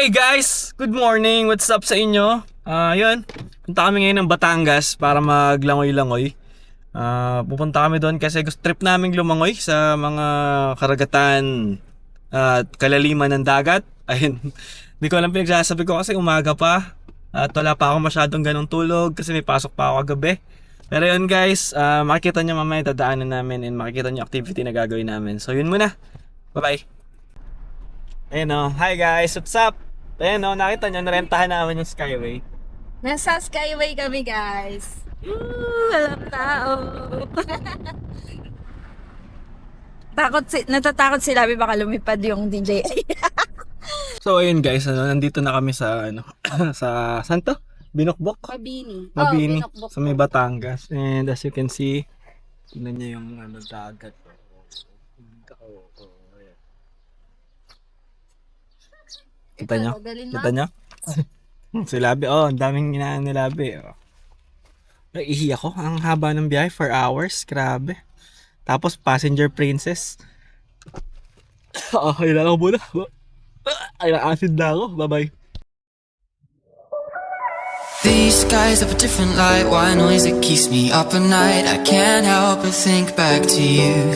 Hey guys! Good morning! What's up sa inyo? Yun, punta kami ngayon ng Batangas para maglangoy-langoy. Pupunta kami doon kasi gusto trip naming lumangoy sa mga karagatan at kalaliman ng dagat. Ayun, hindi ko alam pinagsasabi ko kasi umaga pa at wala pa ako masyadong ganong tulog kasi may pasok pa ako kagabi. Pero yun guys, makikita nyo mamaya dadaanan namin and makikita nyo activity na gagawin namin. So yun muna. Bye-bye! Ayun o, hi guys! What's up? Ayan o, nakita nyo, narentahan namin yung Skyway. Nasa Skyway kami, guys. Walang tao. Natatakot sila, baka lumipad yung DJ. So ayun guys, nandito na kami sa sa saan to? Binokbok? Mabini. Mabini, Binokbok. sa may Batangas. And as you can see, tignan nyo yung dagat. Kita nyo? Kita nyo? Si Labi, ang daming inaan ni Labi. Naihi ako, ang haba ng biyahe, 4 hours, grabe. Tapos passenger princess. Kailan ako muna. Ay, acid na ako, bye-bye. These skies have a different light. Why noise that keeps me up at night? I can't help but think back to you.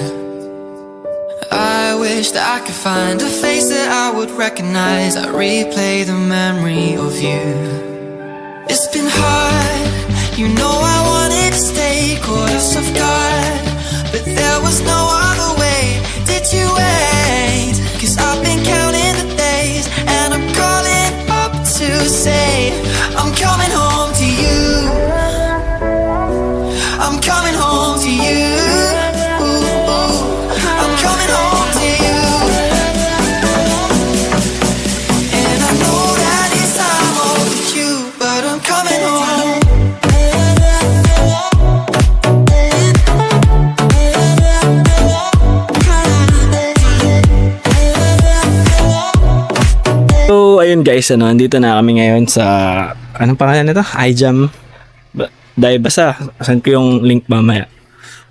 I wish that I could find a face that I would recognize. I replay the memory of you. It's been hard, you know I wanted to stay, caught us off guard, but there was no other way. Did you wait? 'Cause I've been counting the days, and I'm calling up to say I'm coming home to you. I'm coming home to you. I'm coming home to you. And I know that it's time overdue, but I'm coming home. So ayun guys, andito na kami ngayon sa anong pangalan nito? iJam. Dahil basta, send ko yung link mamaya.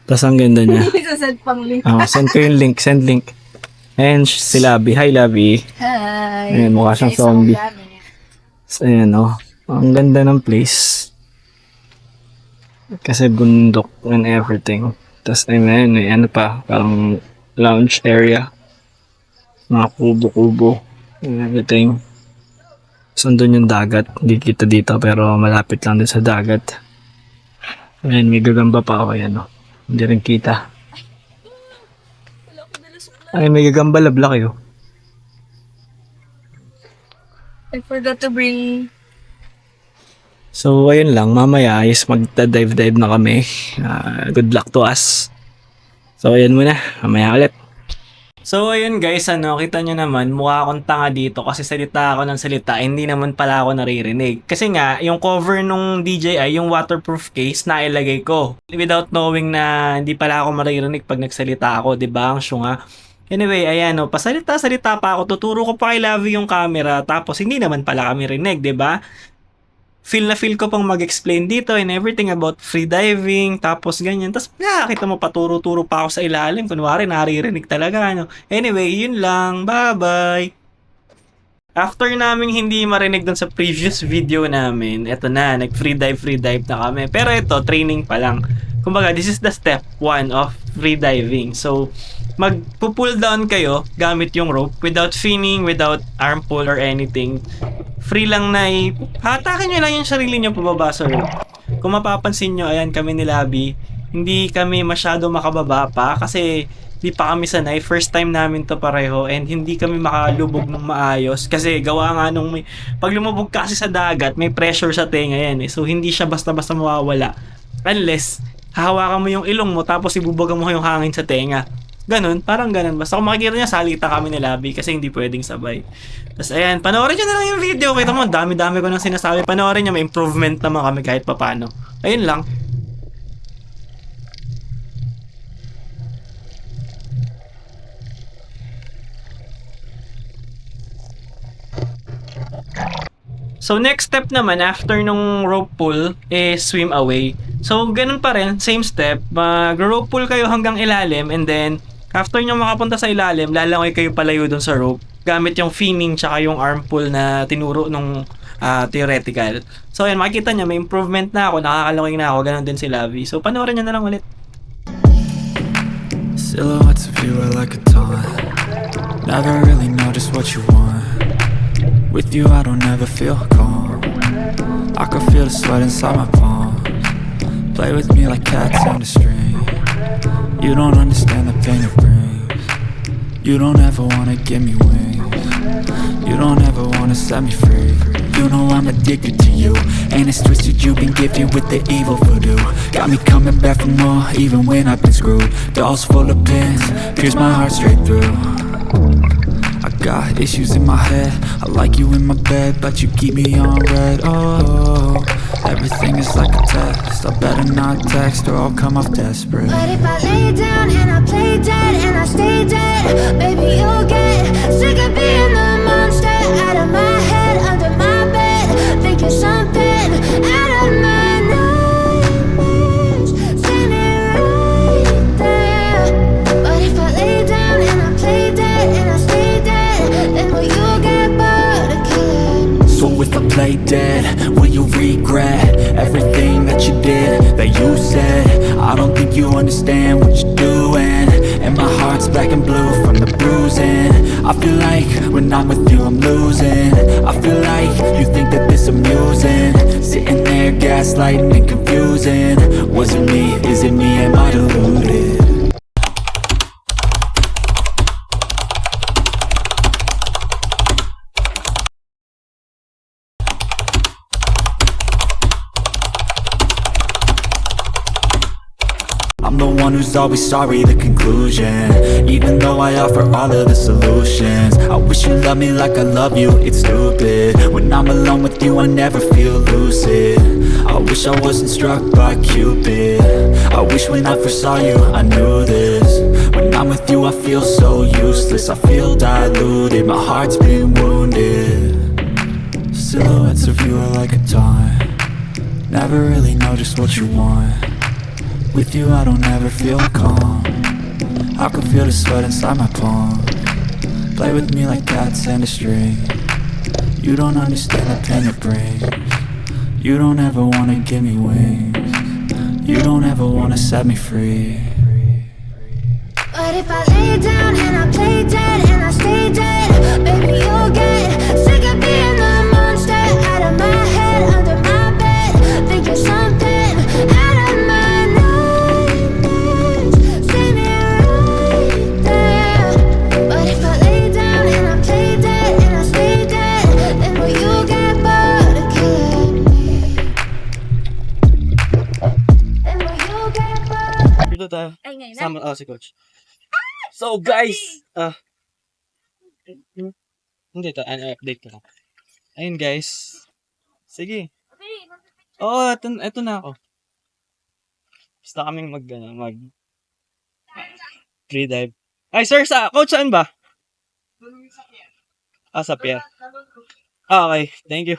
Tapos ang ganda niya. Sasend pang link. Send ko yung link, send link. And si Labi, hi Labi. Hi. Ayan, mukha siyang zombie. So, ayan ang ganda ng place. Kasi bundok and everything. Tapos ayan, ano pa, parang lounge area. Mga kubo-kubo and everything. So doon yung dagat. Hindi kita dito pero malapit lang din sa dagat. Ayan, may gagamba pa ako yan. Hindi rin kita. Ay, may gagamba labla kayo. I forgot to bring... So, ayun lang. Mamaya is magda-dive-dive na kami. Good luck to us. So, ayun muna. Mamaya ulit. So, ayun guys. Kita nyo naman. Mukha akong tanga dito kasi salita ako ng salita. Hindi naman pala ako naririnig. Kasi nga, yung cover nung DJI, yung waterproof case, nailagay ko. Without knowing na hindi pala ako maririnig pag nagsalita ako. Diba? Ang syunga. Anyway, ayan pasalita-salita pa ako. Tuturo ko pa kay Lavi yung camera. Tapos, hindi naman pala kami rinig. Diba? Feel ko pang mag-explain dito and everything about freediving, tapos ganyan. Tapos nakakita mo paturo-turo pa ako sa ilalim. Kunwari, naririnig talaga. Anyway, yun lang. Bye-bye! After naming hindi marinig dun sa previous video namin, eto na, nag-freedive na kami. Pero ito, training pa lang. Kumbaga, this is the step 1 of freediving. So, magpo-pull down kayo gamit yung rope without finning, without arm pull or anything. Free lang na hatakin nyo lang yung sarili nyo pababa sa rope. Kung mapapansin nyo, ayan kami ni Labi, hindi kami masyado makababa pa kasi Di pa kami sanay. First time namin to pareho and hindi kami makalubog ng maayos kasi gawa nga nung pag lumubog ka kasi sa dagat, may pressure sa tenga yan eh. So hindi siya basta-basta mawawala unless hahawakan mo yung ilong mo tapos ibubugan mo yung hangin sa tenga. Ganun, parang ganun. Basta kung makikita niya, salita kami ni Labi kasi hindi pwedeng sabay. Tapos ayan, panoorin nyo na lang yung video. Kita mo, dami-dami ko nang sinasabi. Panoorin nyo, may improvement naman kami kahit papano. Ayun lang. So next step naman after nung rope pull is swim away. So ganun pa rin, same step. Mag-rope pull kayo hanggang ilalim and then after nyo makapunta sa ilalim, lalangoy kayo palayo dun sa rope gamit yung finning tsaka yung arm pull na tinuro nung theoretical. So ayan, makikita nyo may improvement na ako, nakakalawing na ako, ganun din si Lavi. So panoorin nyo na lang ulit. Silhouettes of you are like a taunt. Never really know just what you want. With you I don't ever feel calm. I can feel the sweat inside my palms. Play with me like cats on a string. You don't understand the pain it brings. You don't ever wanna give me wings. You don't ever wanna set me free. You know I'm addicted to you, and it's twisted, you've been gifted with the evil voodoo. Got me coming back for more, even when I've been screwed. Dolls full of pins, pierce my heart straight through. I got issues in my head, I like you in my bed, but you keep me on red. Oh, everything is like a test, I better not text or I'll come off desperate. But if I lay down and I play dead and I stay dead, baby you'll get sick of being the monster out of my head, under my bed, thinking something out of my nightmares, standing right there. But if I lay down and I play dead and I stay dead, then will you get bored of killing? So if I play dead, will you regret everything that you did, that you said? I don't think you understand what you're doing, and my heart's black and blue from the bruising. I feel like when I'm with you I'm losing. I feel like you think that this amusing, sitting there gaslighting and confusing. Was it me? Is it me? Am I deluded? I'm the one who's always sorry, the conclusion. Even though I offer all of the solutions, I wish you loved me like I love you, it's stupid. When I'm alone with you I never feel lucid. I wish I wasn't struck by Cupid. I wish when I first saw you I knew this. When I'm with you I feel so useless, I feel diluted, my heart's been wounded. Silhouettes of you are like a taunt. Never really know just what you want. With you I don't ever feel calm. I can feel the sweat inside my palms. Play with me like cats and a string. You don't understand the pain it brings. You don't ever wanna give me wings. You don't ever wanna set me free. But if I lay down and I play dead and I stay dead, baby you'll get sick of being the monster out of my head, under my bed, thinking something out of my nightmares, standing right there. But if I lay down and I play dead and I stay dead, then will you get bored of killing me? Then will you get bored? Dito tayo. Ay, ngayon na. Sama si coach. So guys, hindi to, update ko lang. Ayun guys. Sige. Oo, eto na ako. Basta kaming mag free dive. Ay sir, coach saan ba? Sa pier. Okay, thank you.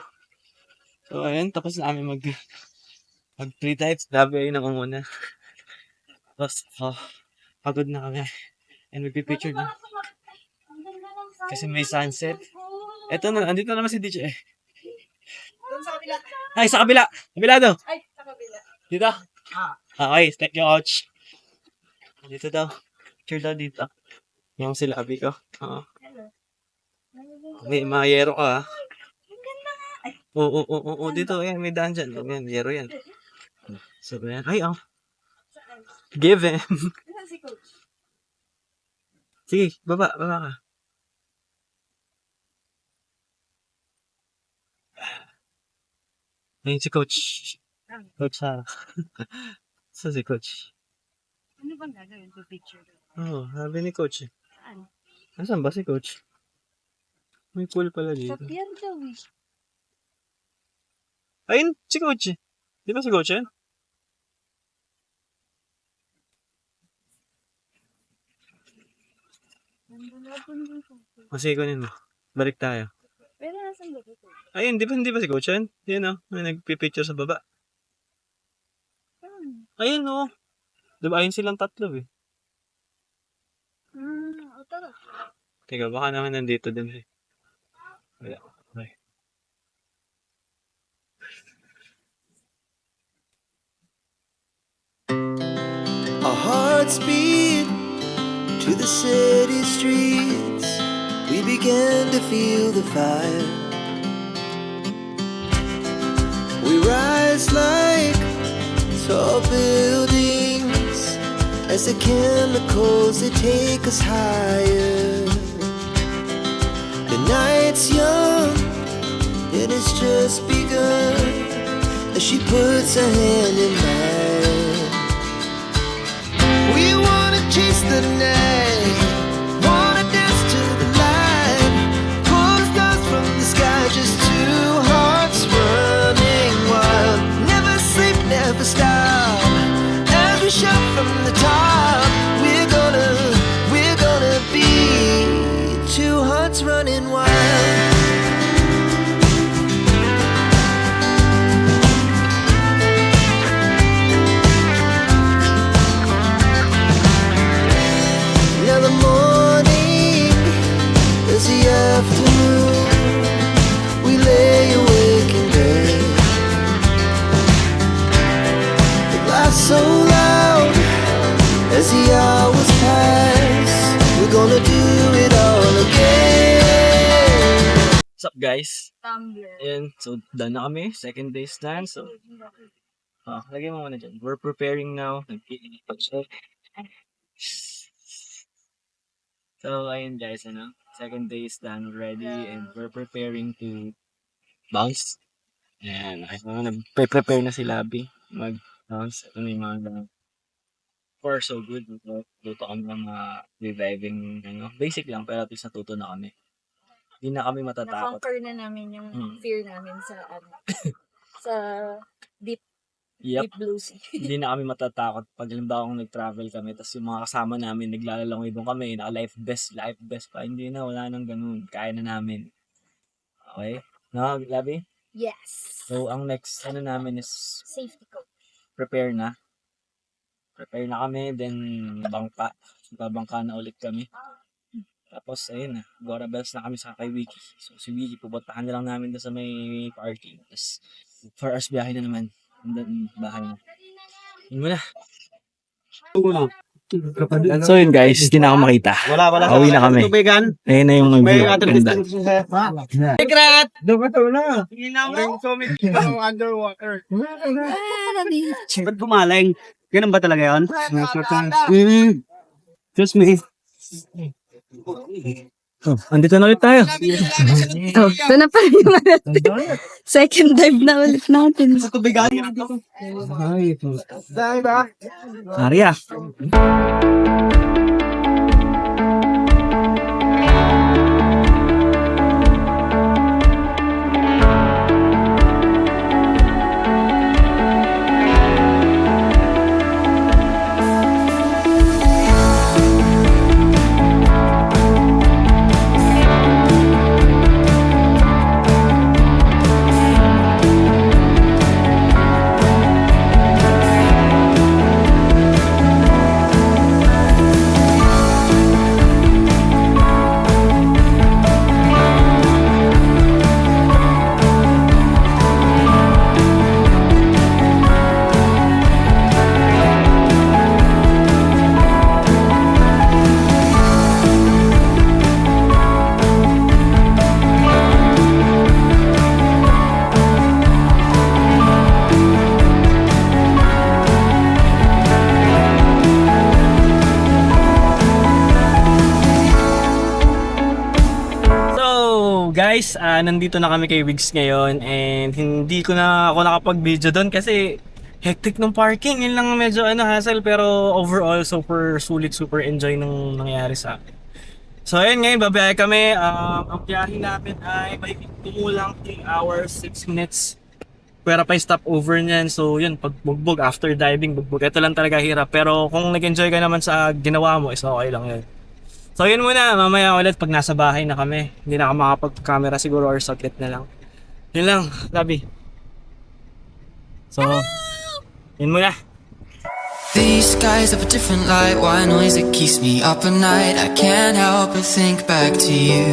So ayun, tapos na kami mag free dive. Grabe, ayun ako muna. Tapos, pagod na kami. And magpipicture na. Kasi may sunset. Eto na, andito naman si DJ. Ay, sa kabila. Kabila daw. Ay, sa kabila. Dito. Okay, thank you, coach. Dito daw. Picture daw dito. Yung sila, abi ko. May mga yero ka, ha? Oo, dito. Ayan, may daan dyan. Ayan, yero yan. So, ayan. Ay, Give him. Saan si coach? Sige, baba ka. Ayun si Coach. Coach Sarah. Saan si Coach? Ano bang gagawin sa picture? Oo, sabi ni Coach eh. Saan? Nasaan ba si Coach? May pool pala dito. Yan daw eh. Ayun, si Coach eh. Di ba si Coach yan? O sige, kunin mo. Balik tayo. Pero nasan ba ito? Ayun, di ba si Coach yan? Yan o, may nagpipicture sa baba. Ayun o. Di ba ayun silang tatlo eh. O tara. Teka, baka naman nandito din eh. Wala. Okay. Our hearts beat to the city streets. We began to feel the fire. We rise like tall buildings as the chemicals they take us higher. The night's young, it has just begun as she puts her hand in mine. We wanna chase the night, wanna dance to the light, pull the stars from the sky, just two hearts running wild. Never sleep, never stop, as we shout from the top. We're gonna be two hearts running wild. Now the morning is the afternoon. We lay awake in bed. The laughs so loud as the hours pass. We're gonna do it all again. What's up guys? Tumblr. Ayan, so done na kami. Second day's done. So, lagay mo muna dyan. We're preparing now. Nag-check. So, ayun guys, second day is done already and we're preparing to bounce. Ayan, nag-prepare na si Labi mag-bounce. Ito na yung mga far so good. Luto kami ng mga reviving, basic lang pero at least natuto na kami. Hindi na kami matatakot. Na-conquer na namin yung fear namin sa sa deep Yep. blue sea. Hindi na kami matatakot pag halimbawa kung nag-travel kami tapos yung mga kasama namin naglalangoy doon kami, naka-life vest pa. Hindi na, wala nang ganun. Kaya na namin. Okay? No, Labi? Yes. So, ang next namin is Safety coat. prepare na. Prepare na kami, then babangka na ulit kami. Tapos, ayun na, Gora Bells na kami sa kay Wiki. So, si Wiki, pupuntahan na lang namin doon sa may party. Tapos, for us, biyahe na naman. Doon, bahay na. Yun muna. So yun guys, hindi na ako makita. Wala. Pauwi na kami. Tubigan. Ayun na yung May view. atin Ganda. Secret! Doon ka na. Bring so many people underwater. Ba't gumaling? Ganun ba talaga yun? Just me. Oh, andito na ulit tayo. Ito na pa rin natin. Second dive na ulit natin. Sa tubigan. Dahil ba? Arya. guys, nandito na kami kay Wigs ngayon and hindi ko na ako nakapag-video doon kasi hectic ng parking. Yun lang medyo hassle pero overall super sulit, super enjoy nung nangyari sa akin. So ayun ngayon, babiyahe kami. Ang biyahe namin ay may tumulang 3 hours, 6 minutes. Pwera pa yung stopover niyan. So yun, pag bugbog, after diving, bugbog. Ito lang talaga hirap. Pero kung nag-enjoy ka naman sa ginawa mo, is okay lang yun. So yun muna, mamaya ulit pag nasa bahay na kami. Hindi na ako makapag-camera siguro or saglit na lang. Yun lang, Labi. So, yun muna. These skies have a different light. White noise that keeps me up at night. I can't help but think back to you.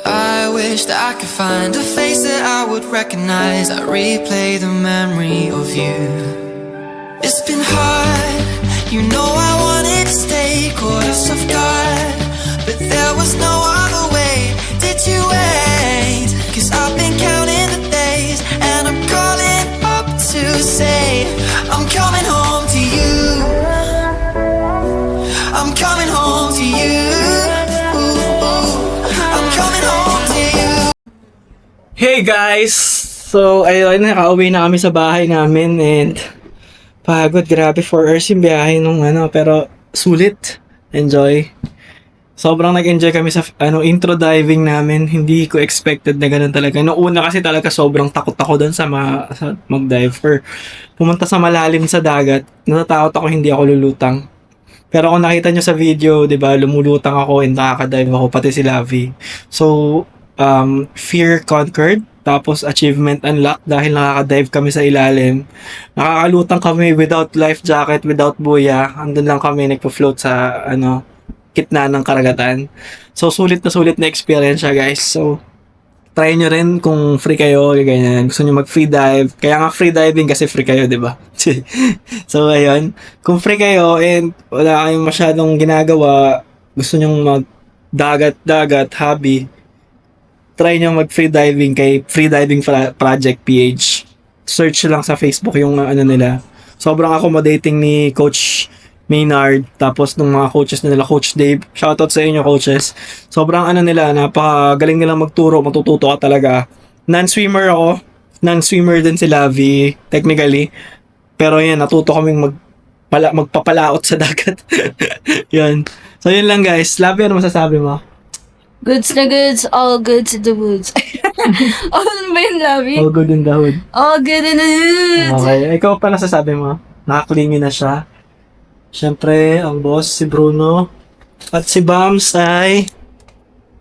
I wish that I could find a face that I would recognize. I replay the memory of you. It's been hard, you know I wanted to stay caught us off guard, but there was no other way. Did you wait? 'Cause I've been counting the days, and I'm calling up to say I'm coming home to you. I'm coming home to you. I'm coming home to you. Hey guys! So, ayun, nakauwi na kami sa bahay namin and pagod, grabe, 4 hours yung biyahe nung pero sulit. Enjoy. Sobrang nag-enjoy kami sa intro diving namin. Hindi ko expected na ganun talaga. Noong una kasi talaga sobrang takot ako doon sa mag-dive or pumunta sa malalim sa dagat. Natatakot ako hindi ako lulutang. Pero kung nakita nyo sa video, 'di ba, lumulutang ako and nakaka-dive ako pati si Lavi. So, fear conquered. Tapos achievement unlocked dahil nakaka-dive kami sa ilalim. Nakakalutang kami without life jacket, without buya. Andun lang kami nagpo-float sa gitna ng karagatan. So sulit na experience siya, guys. So try nyo rin kung free kayo, ganyan. Gusto nyo mag-free dive. Kaya nga free diving kasi free kayo, di ba? So ayun, kung free kayo and wala kayong masyadong ginagawa, gusto nyo mag-dagat hobby, try nyo mag-free diving kay Free Diving Project PH. Search lang sa Facebook yung nila. Sobrang accommodating ni Coach Maynard, tapos nung mga coaches nila, Coach Dave. Shoutout sa inyo, coaches. Sobrang nila, napakagaling nilang magturo, matututo ka talaga. Non-swimmer ako. Non-swimmer din si Lavi, technically. Pero yan, natuto kaming magpapalaot sa dagat. Yun. So yun lang, guys. Lavi, ano masasabi mo? Goods na goods, all good to the woods. Ano ba yun, Labi? All good in the hood. All good in the woods. Okay, ikaw pa nasasabi mo? Nakaklingi na siya. Siyempre, ang boss, si Bruno. At si Bams ay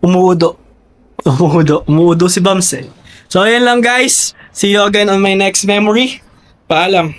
umuudo si Bams eh. So, ayan lang guys. See you again on my next memory. Paalam.